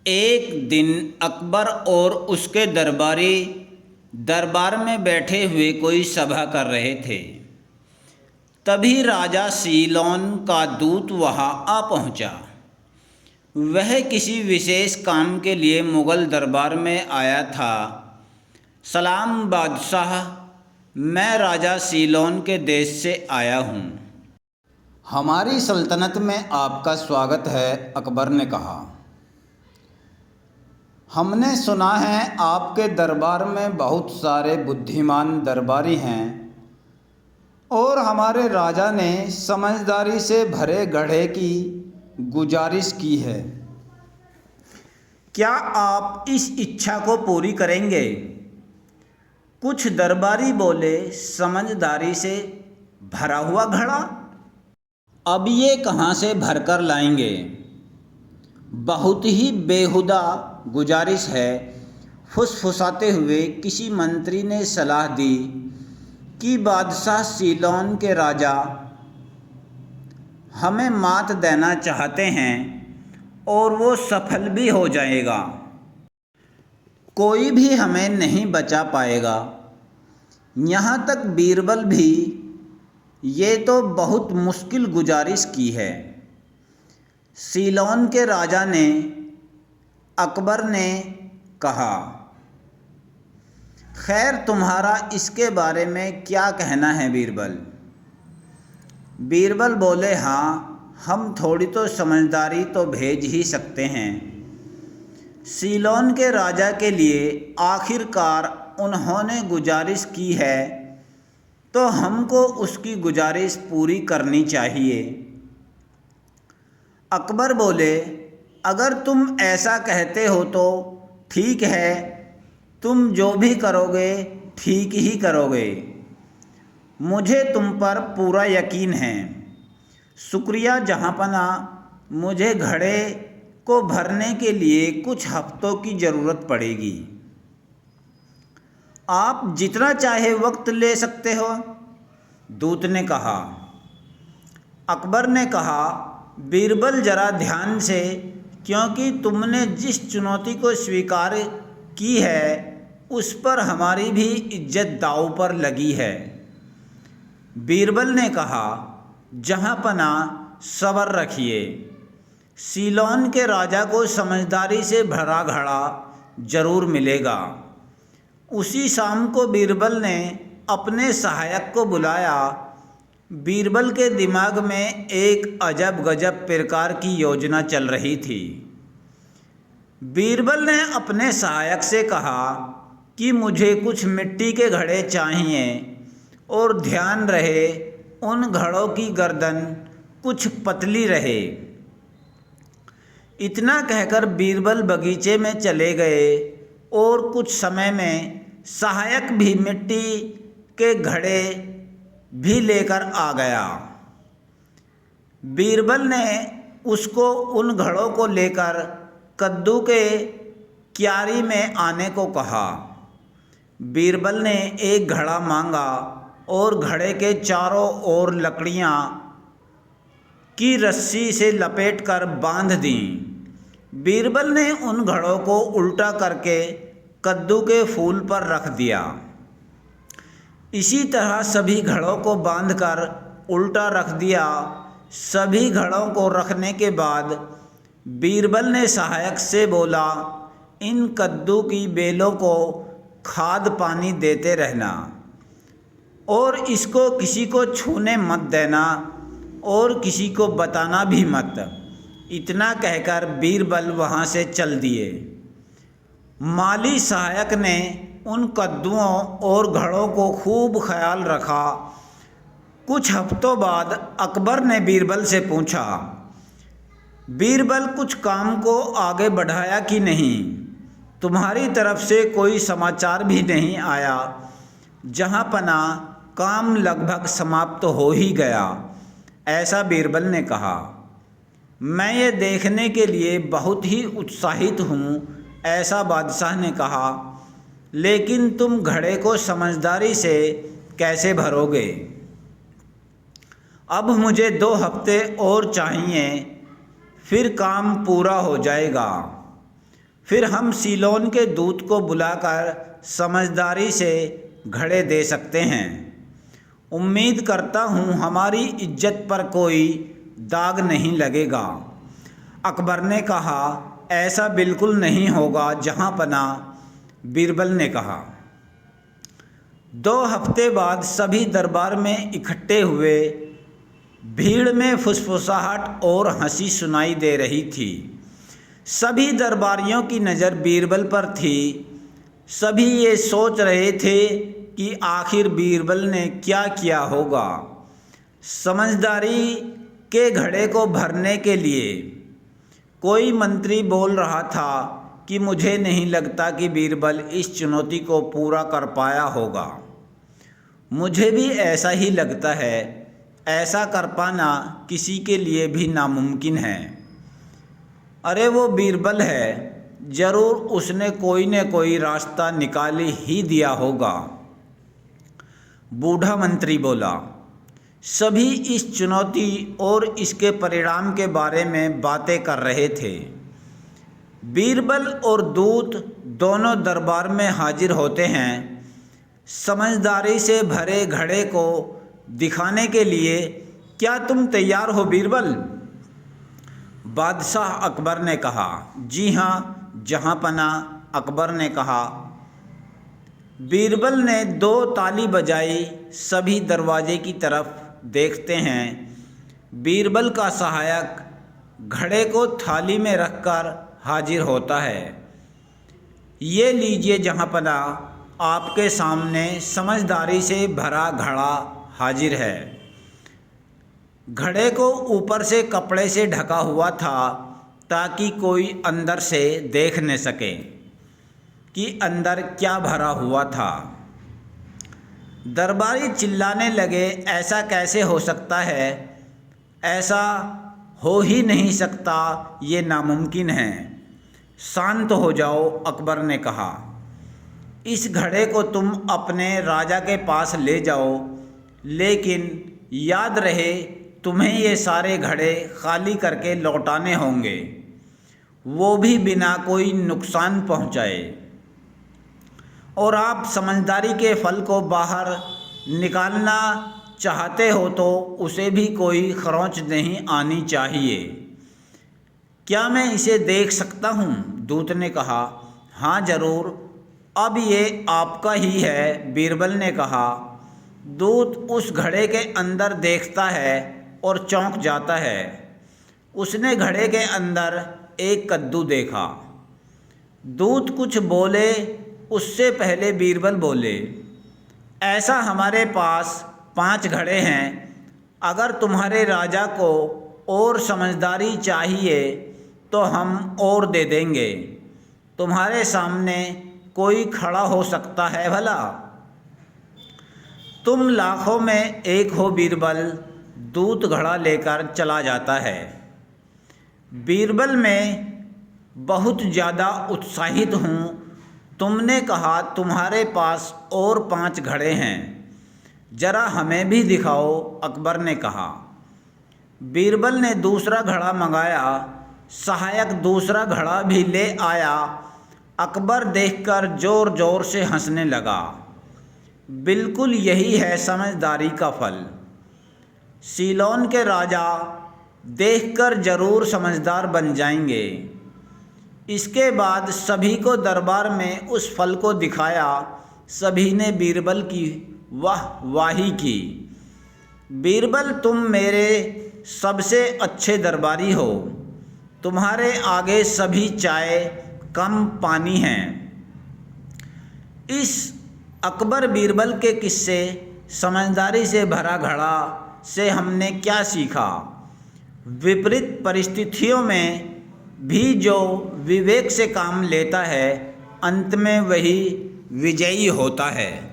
एक दिन अकबर और उसके दरबारी दरबार में बैठे हुए कोई सभा कर रहे थे। तभी राजा सीलोन का दूत वहां आ पहुंचा। वह किसी विशेष काम के लिए मुग़ल दरबार में आया था। सलाम बादशाह, मैं राजा सीलोन के देश से आया हूँ। हमारी सल्तनत में आपका स्वागत है, अकबर ने कहा। हमने सुना है आपके दरबार में बहुत सारे बुद्धिमान दरबारी हैं और हमारे राजा ने समझदारी से भरे गढ़े की गुजारिश की है। क्या आप इस इच्छा को पूरी करेंगे? कुछ दरबारी बोले, समझदारी से भरा हुआ घड़ा? अब ये कहाँ से भरकर लाएंगे? बहुत ही बेहुदा गुजारिश है। फुसफुसाते हुए किसी मंत्री ने सलाह दी कि बादशाह सीलोन के राजा हमें मात देना चाहते हैं और वो सफल भी हो जाएगा। कोई भी हमें नहीं बचा पाएगा। यहाँ तक बीरबल भी ये तो बहुत मुश्किल गुजारिश की है। सीलोन के राजा ने अकबर ने कहा, खैर तुम्हारा इसके बारे में क्या कहना है बीरबल? बीरबल बोले, हाँ, हम थोड़ी तो समझदारी तो भेज ही सकते हैं। सीलोन के राजा के लिए आखिरकार उन्होंने गुजारिश की है तो हमको उसकी गुजारिश पूरी करनी चाहिए। अकबर बोले, अगर तुम ऐसा कहते हो तो ठीक है, तुम जो भी करोगे ठीक ही करोगे। मुझे तुम पर पूरा यकीन है। शुक्रिया जहाँपना, मुझे घड़े को भरने के लिए कुछ हफ्तों की ज़रूरत पड़ेगी। आप जितना चाहे वक्त ले सकते हो, दूत ने कहा। अकबर ने कहा, बीरबल ज़रा ध्यान से, क्योंकि तुमने जिस चुनौती को स्वीकार की है उस पर हमारी भी इज्जत दांव पर लगी है। बीरबल ने कहा, जहाँपना, सब्र रखिए। सीलोन के राजा को समझदारी से भरा घड़ा जरूर मिलेगा। उसी शाम को बीरबल ने अपने सहायक को बुलाया। बीरबल के दिमाग में एक अजब गजब प्रकार की योजना चल रही थी। बीरबल ने अपने सहायक से कहा कि मुझे कुछ मिट्टी के घड़े चाहिए और ध्यान रहे उन घड़ों की गर्दन कुछ पतली रहे। इतना कहकर बीरबल बगीचे में चले गए और कुछ समय में सहायक भी मिट्टी के घड़े भी लेकर आ गया। बीरबल ने उसको उन घड़ों को लेकर कद्दू के क्यारी में आने को कहा। बीरबल ने एक घड़ा मांगा और घड़े के चारों ओर लकड़ियाँ की रस्सी से लपेटकर बांध दीं। बीरबल ने उन घड़ों को उल्टा करके कद्दू के फूल पर रख दिया। इसी तरह सभी घड़ों को बांधकर उल्टा रख दिया। सभी घड़ों को रखने के बाद बीरबल ने सहायक से बोला, इन कद्दू की बेलों को खाद पानी देते रहना और इसको किसी को छूने मत देना और किसी को बताना भी मत। इतना कहकर बीरबल वहाँ से चल दिए। माली सहायक ने उन कद्दुओं और घड़ों को खूब ख्याल रखा। कुछ हफ्तों बाद अकबर ने बीरबल से पूछा, बीरबल, कुछ काम को आगे बढ़ाया कि नहीं? तुम्हारी तरफ से कोई समाचार भी नहीं आया। जहाँपना, काम लगभग समाप्त हो ही गया, ऐसा बीरबल ने कहा। मैं ये देखने के लिए बहुत ही उत्साहित हूँ, ऐसा बादशाह ने कहा। लेकिन तुम घड़े को समझदारी से कैसे भरोगे? अब मुझे 2 हफ्ते और चाहिए, फिर काम पूरा हो जाएगा। फिर हम सीलोन के दूत को बुलाकर समझदारी से घड़े दे सकते हैं। उम्मीद करता हूँ हमारी इज्जत पर कोई दाग नहीं लगेगा। अकबर ने कहा, ऐसा बिल्कुल नहीं होगा जहाँपना, बीरबल ने कहा। 2 हफ्ते बाद सभी दरबार में इकट्ठे हुए। भीड़ में फुसफुसाहट और हंसी सुनाई दे रही थी। सभी दरबारियों की नज़र बीरबल पर थी। सभी ये सोच रहे थे कि आखिर बीरबल ने क्या किया होगा। समझदारी के घड़े को भरने के लिए कोई मंत्री बोल रहा था कि मुझे नहीं लगता कि बीरबल इस चुनौती को पूरा कर पाया होगा। मुझे भी ऐसा ही लगता है। ऐसा कर पाना किसी के लिए भी नामुमकिन है। अरे वो बीरबल है, ज़रूर उसने कोई न कोई रास्ता निकाल ही दिया होगा, बूढ़ा मंत्री बोला। सभी इस चुनौती और इसके परिणाम के बारे में बातें कर रहे थे। बीरबल और दूत दोनों दरबार में हाजिर होते हैं। समझदारी से भरे घड़े को दिखाने के लिए क्या तुम तैयार हो बीरबल? बादशाह अकबर ने कहा। जी हाँ जहाँपना, अकबर ने कहा। बीरबल ने 2 ताली बजाई। सभी दरवाजे की तरफ देखते हैं। बीरबल का सहायक घड़े को थाली में रखकर हाजिर होता है। ये लीजिए जहाँपना, आपके सामने समझदारी से भरा घड़ा हाजिर है। घड़े को ऊपर से कपड़े से ढका हुआ था ताकि कोई अंदर से देख न सके कि अंदर क्या भरा हुआ था। दरबारी चिल्लाने लगे, ऐसा कैसे हो सकता है? ऐसा हो ही नहीं सकता, ये नामुमकिन है। शांत हो जाओ, अकबर ने कहा। इस घड़े को तुम अपने राजा के पास ले जाओ, लेकिन याद रहे तुम्हें ये सारे घड़े खाली करके लौटाने होंगे, वो भी बिना कोई नुकसान पहुंचाए। और आप समझदारी के फल को बाहर निकालना चाहते हो तो उसे भी कोई खरोंच नहीं आनी चाहिए। क्या मैं इसे देख सकता हूँ? दूत ने कहा। हाँ ज़रूर, अब ये आपका ही है, बीरबल ने कहा। दूत उस घड़े के अंदर देखता है और चौंक जाता है। उसने घड़े के अंदर एक कद्दू देखा। दूत कुछ बोले उससे पहले बीरबल बोले, ऐसा हमारे पास 5 घड़े हैं। अगर तुम्हारे राजा को और समझदारी चाहिए तो हम और दे देंगे। तुम्हारे सामने कोई खड़ा हो सकता है भला? तुम लाखों में एक हो बीरबल। दूत घड़ा लेकर चला जाता है। बीरबल मैं बहुत ज़्यादा उत्साहित हूँ। तुमने कहा तुम्हारे पास और 5 घड़े हैं, ज़रा हमें भी दिखाओ, अकबर ने कहा। बीरबल ने दूसरा घड़ा मंगाया। सहायक दूसरा घड़ा भी ले आया। अकबर देखकर ज़ोर ज़ोर से हंसने लगा। बिल्कुल यही है समझदारी का फल। सीलोन के राजा देखकर ज़रूर समझदार बन जाएंगे। इसके बाद सभी को दरबार में उस फल को दिखाया। सभी ने बीरबल की वाहवाही की। बीरबल तुम मेरे सबसे अच्छे दरबारी हो। तुम्हारे आगे सभी चाय कम पानी हैं। इस अकबर बीरबल के किस्से समझदारी से भरा घड़ा से हमने क्या सीखा? विपरीत परिस्थितियों में भी जो विवेक से काम लेता है, अंत में वही विजयी होता है।